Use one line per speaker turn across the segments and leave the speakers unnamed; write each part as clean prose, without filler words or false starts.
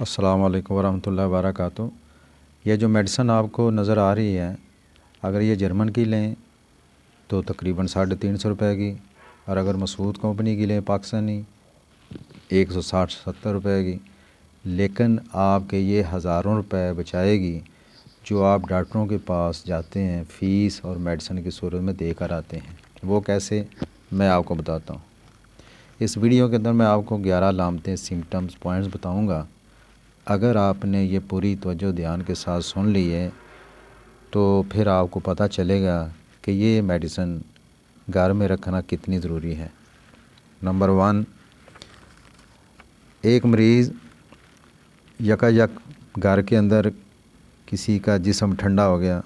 अस्सलाम वालेकुम वरहमतुल्लाहि वबरकातुहू। ये जो मेडिसन आपको नज़र आ रही है, अगर ये जर्मन की लें तो तकरीबन 350 रुपये की, और अगर मसूद कंपनी की लें पाकिस्तानी 160-70 रुपये की। लेकिन आपके ये हज़ारों रुपए बचाएगी जो आप डॉक्टरों के पास जाते हैं फ़ीस और मेडिसन की सूरत में दे कर आते हैं। वो कैसे, मैं आपको बताता हूँ। इस वीडियो के अंदर मैं आपको 11 अलामतें, सिम्टम्स, पॉइंट्स बताऊँगा। अगर आपने ये पूरी तवज्जो ध्यान के साथ सुन ली है तो फिर आपको पता चलेगा कि ये मेडिसन घर में रखना कितनी ज़रूरी है। नंबर 1, एक मरीज़ यकायक घर के अंदर किसी का जिस्म ठंडा हो गया,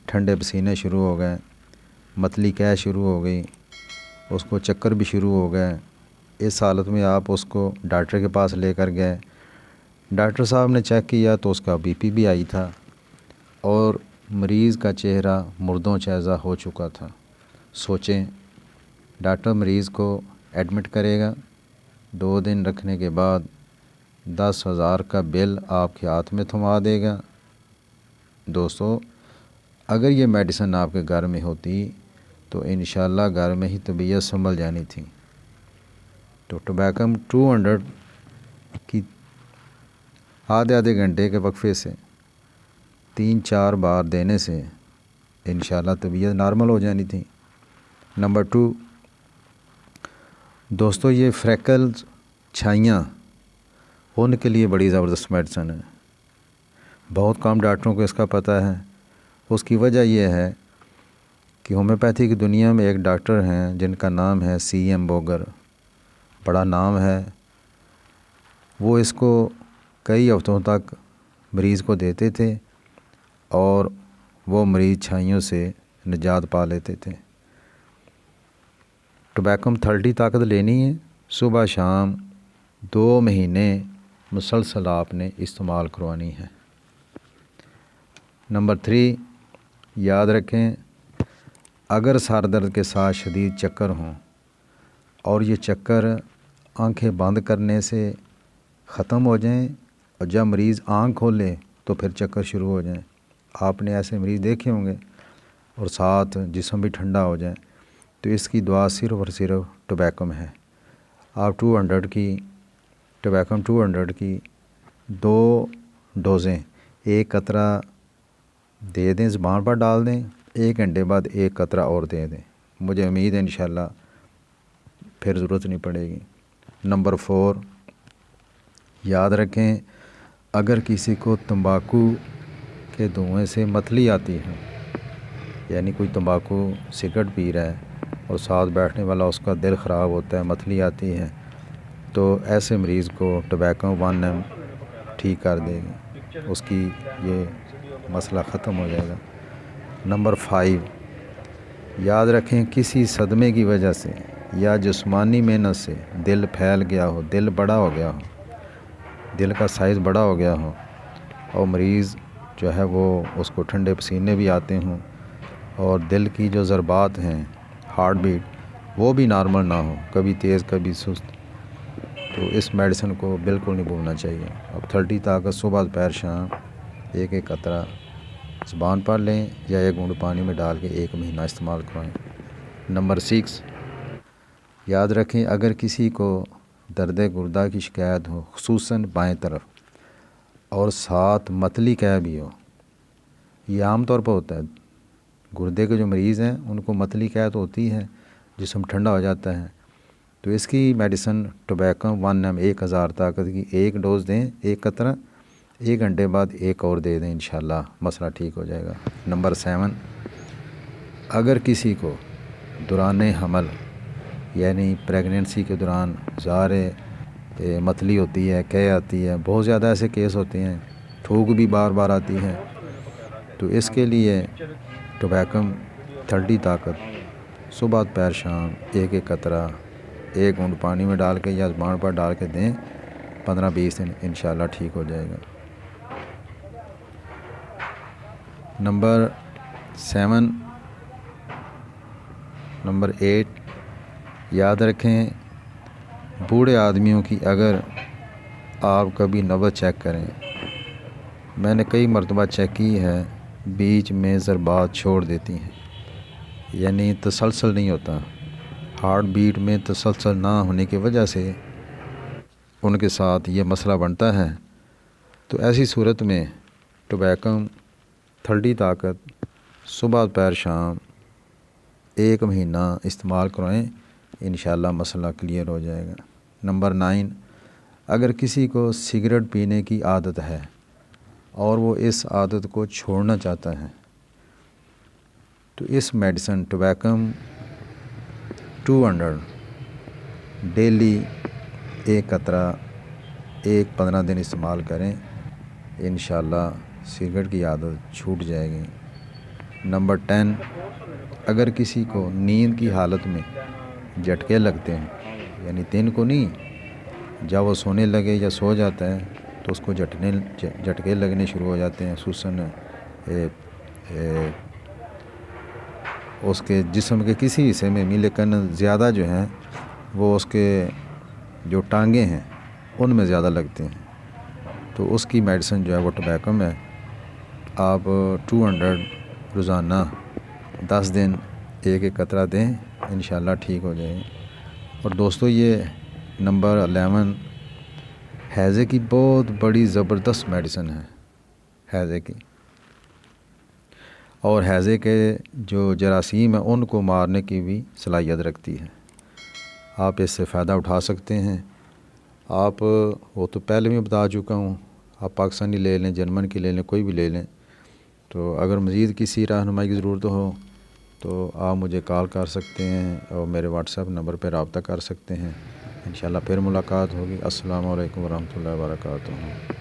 ठंडे पसीने शुरू हो गए, मतली कै शुरू हो गई, उसको चक्कर भी शुरू हो गए। इस हालत में आप उसको डॉक्टर के पास लेकर गए, डॉक्टर साहब ने चेक किया तो उसका बीपी भी आई था और मरीज़ का चेहरा मुर्दों जैसा हो चुका था। सोचें, डॉक्टर मरीज़ को एडमिट करेगा, 2 दिन रखने के बाद 10,000 का बिल आपके हाथ में थमा देगा। दोस्तों, अगर ये मेडिसिन आपके घर में होती तो इंशाल्लाह घर में ही तबीयत संभल जानी थी। तो टोबैकम 200 की आधे घंटे के वक्फे से 3-4 बार देने से इंशाल्लाह तबीयत नॉर्मल हो जानी थी। नंबर 2, दोस्तों, ये फ्रैकल्स, छाइयाँ, उनके लिए बड़ी ज़बरदस्त मेडिसिन है। बहुत कम डॉक्टरों को इसका पता है। उसकी वजह यह है कि होम्योपैथी की दुनिया में एक डॉक्टर हैं जिनका नाम है CM बोगर, बड़ा नाम है। वो इसको कई हफ्तों तक मरीज़ को देते थे और वो मरीज़ छाइयों से निजात पा लेते थे। टोबैकम 30 ताकत लेनी है, सुबह शाम 2 महीने मुसलसल आपने इस्तेमाल करवानी है। नंबर 3, याद रखें, अगर सर दर्द के साथ शदीद चक्कर हों और ये चक्कर आंखें बंद करने से ख़त्म हो जाएं और जब मरीज़ आँख खोले तो फिर चक्कर शुरू हो जाएं, आपने ऐसे मरीज़ देखे होंगे, और साथ जिस्म भी ठंडा हो जाए, तो इसकी दवा सिर्फ़ और सिर्फ टोबैकम है। आप 200 की टोबैकम 200 की 2 डोज़ें, 1 कतरा दे दें, ज़ुबान पर डाल दें, 1 घंटे बाद 1 कतरा और दे दें। मुझे उम्मीद है इंशाल्लाह फिर ज़रूरत नहीं पड़ेगी। नंबर 4, याद रखें, अगर किसी को तंबाकू के धुएं से मतली आती है, यानी कोई तंबाकू सिगरेट पी रहा है और साथ बैठने वाला उसका दिल ख़राब होता है, मतली आती है, तो ऐसे मरीज़ को टोबैकम 1M ठीक कर देगी, उसकी ये मसला ख़त्म हो जाएगा। नंबर 5, याद रखें, किसी सदमे की वजह से या जिस्मानी मेहनत से दिल फैल गया हो, दिल बड़ा हो गया हो, दिल का साइज़ बड़ा हो गया हो और मरीज़ जो है वो उसको ठंडे पसीने भी आते हों और दिल की जो ज़रबात हैं, हार्ट बीट, वो भी नॉर्मल ना हो, कभी तेज़ कभी सुस्त, तो इस मेडिसिन को बिल्कुल नहीं भूलना चाहिए। अब 30 ताकत सुबह दोपहर शाम 1-1 कतरा ज़ुबान पर लें या 1 घूंट पानी में डाल के 1 महीना इस्तेमाल करवाएं। नंबर 6, याद रखें, अगर किसी को दर्द गुर्दा की शिकायत हो, खुसूसन बाएं तरफ, और साथ मतली कै भी हो, ये आम तौर पर होता है, गुर्दे के जो मरीज़ हैं उनको मतली कै तो होती है, जिस्म ठंडा हो जाता है, तो इसकी मेडिसिन टोबैकम 1M 1000 ताकत की 1 डोज़ दें, 1 कतरा, 1 घंटे बाद 1 और दे दें, इंशाल्लाह मसला ठीक हो जाएगा। नंबर 7, अगर किसी को दौरान हमल यानी प्रेगनेंसी के दौरान ज़ाहिर मतली होती है, कै आती है, बहुत ज़्यादा ऐसे केस होते हैं, थूक भी बार बार आती है, तो इसके लिए टोबैकम 30 ताकत सुबह दोपहर शाम 1-1 कतरा 1 घूंट पानी में डाल के या ज़ुबान पर डाल के दें, 15-20 दिन इंशाल्लाह ठीक हो जाएगा। नंबर 7, नंबर 8, याद रखें, बूढ़े आदमियों की अगर آپ کبھی نبض چیک کریں۔ میں نے کئی مرتبہ چیک کی ہے، بیچ میں ضربات چھوڑ دیتی ہیں، یعنی تسلسل نہیں ہوتا۔ ہارٹ بیٹ میں تسلسل نہ ہونے کی وجہ سے ان کے ساتھ یہ مسئلہ بنتا ہے۔ تو ایسی صورت میں ٹوبیکم 30 طاقت صبح دوپہر شام 1 مہینہ استعمال کرائیں، انشاءاللہ مسئلہ کلیئر ہو جائے گا۔ نمبر 9، اگر کسی کو سگریٹ پینے کی عادت ہے اور وہ اس عادت کو چھوڑنا چاہتا ہے تو اس میڈیسن ٹوبیکم 200 ڈیلی 1 قطرہ 15 دن استعمال کریں، انشاءاللہ سگریٹ کی عادت چھوٹ جائے گی۔ نمبر 10، اگر کسی کو نیند کی حالت میں جھٹکے لگتے ہیں، یعنی دن کو نہیں، جب وہ سونے لگے یا سو جاتا ہے تو اس کو جھٹکے لگنے شروع ہو جاتے ہیں، خصوصاً اس کے جسم کے کسی حصے میں بھی، لیکن زیادہ جو ہیں وہ اس کے جو ٹانگیں ہیں ان میں زیادہ لگتے ہیں، تو اس کی میڈیسن جو ہے وہ ٹوبیکم ہے۔ آپ 200 روزانہ 10 دن 1 قطرہ دیں، انشاءاللہ ٹھیک ہو جائے گا۔ اور دوستو، یہ نمبر 11 ہیضے کی بہت بڑی زبردست میڈیسن ہے، ہیضے کی، اور ہیضے کے جو جراثیم ہیں ان کو مارنے کی بھی صلاحیت رکھتی ہے۔ آپ اس سے فائدہ اٹھا سکتے ہیں۔ آپ وہ تو پہلے بھی بتا چکا ہوں، آپ پاکستانی لے لیں، جرمن کی لے لیں، کوئی بھی لے لیں۔ تو اگر مزید کسی رہنمائی کی ضرورت ہو تو آپ مجھے کال کر سکتے ہیں اور میرے واٹس ایپ نمبر پہ رابطہ کر سکتے ہیں۔ انشاءاللہ پھر ملاقات ہوگی۔ السلام علیکم ورحمۃ اللہ وبرکاتہ۔